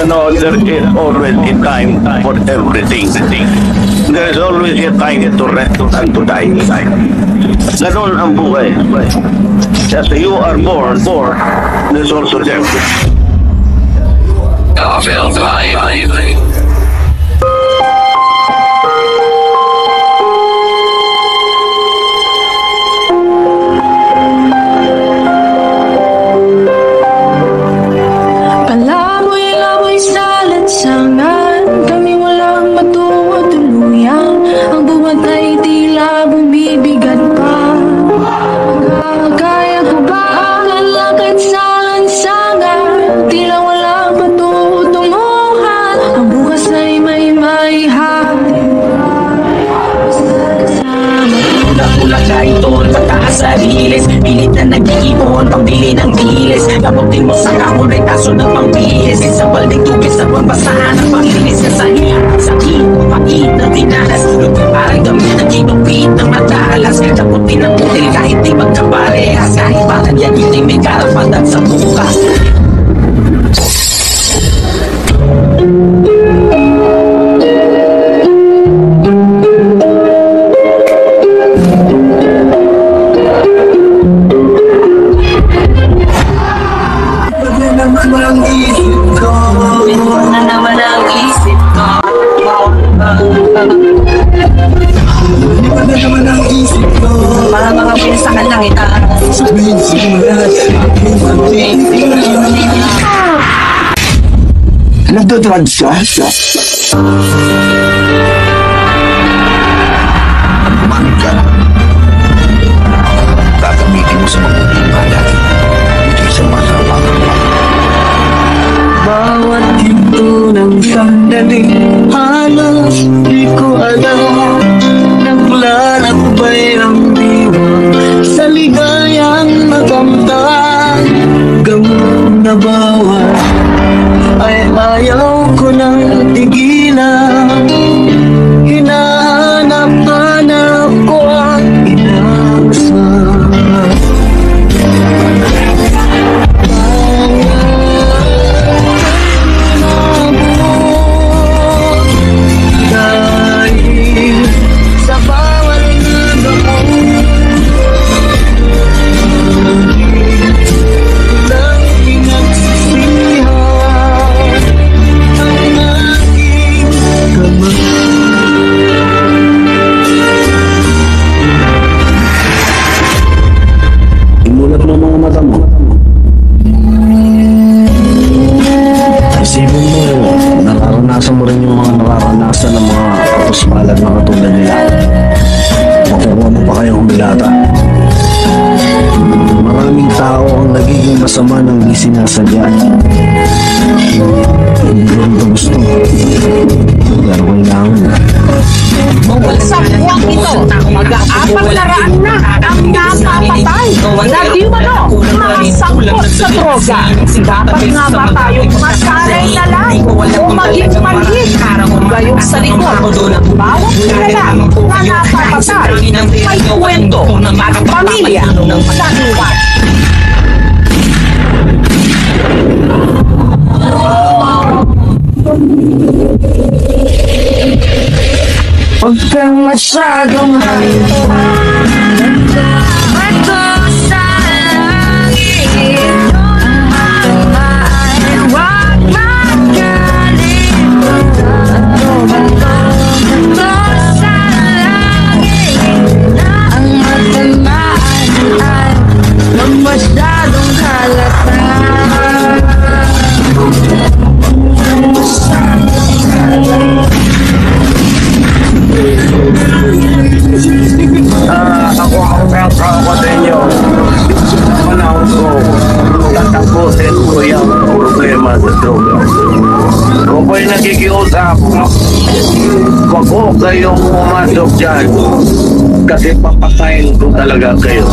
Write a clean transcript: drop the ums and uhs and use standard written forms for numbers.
there is always a time for everything. There is always a time to rest and to die. Ganon ang buhay. As you are born, there's also death. Garfield Live. Sa riles, pilit na nag-iipon pambili ng bilis. Kaputin mo sa kahon ay taso ng pangbilis. Sa balding tubig sa pambasahan ng panglinis. Sa sahig, sakit, pait ng dinanas. Parang gamit ng kinupit ng madalas. Kaputin ng putil kahit di magkaparehas. Kahit parang yan hindi may karapatan sa bukas. Para mga pinsakan lang ita. Nagdodrugs ka? Kumain ka. Gagamitin mo sa mabuting bagay. Hindi sa masama. Bawat hinto ng sandali, halos di ko alam. Naglalakbay ang diwa sa ligayang makamtan. Gamot na bawat ay ayaw ko nang tigilan. Hinahanap-hanap ko ang inasal. Isipin mo, nararanasan mo rin yung mga nararanasan ng mga kapuspalag na katulad nila. Makukuha mo pa kayong humilata. Maraming tao ang nagiging masama ng di sinasadya. Hindi ko rin gusto. Pero kailangan. Sa buwang ito, mag-aapat na raan na ang napapatay na di umano mga sangkot sa droga. Dapat nga ba tayong masanay na lang o maging manhid? Gayong sa likod, bawat kilala na napapatay may kwento at pamilya sa iwan. Huwag kang masyadong Kung kayo nakikiusap, wag ko kayong pumasok dyan kasi papatayin ko talaga kayo.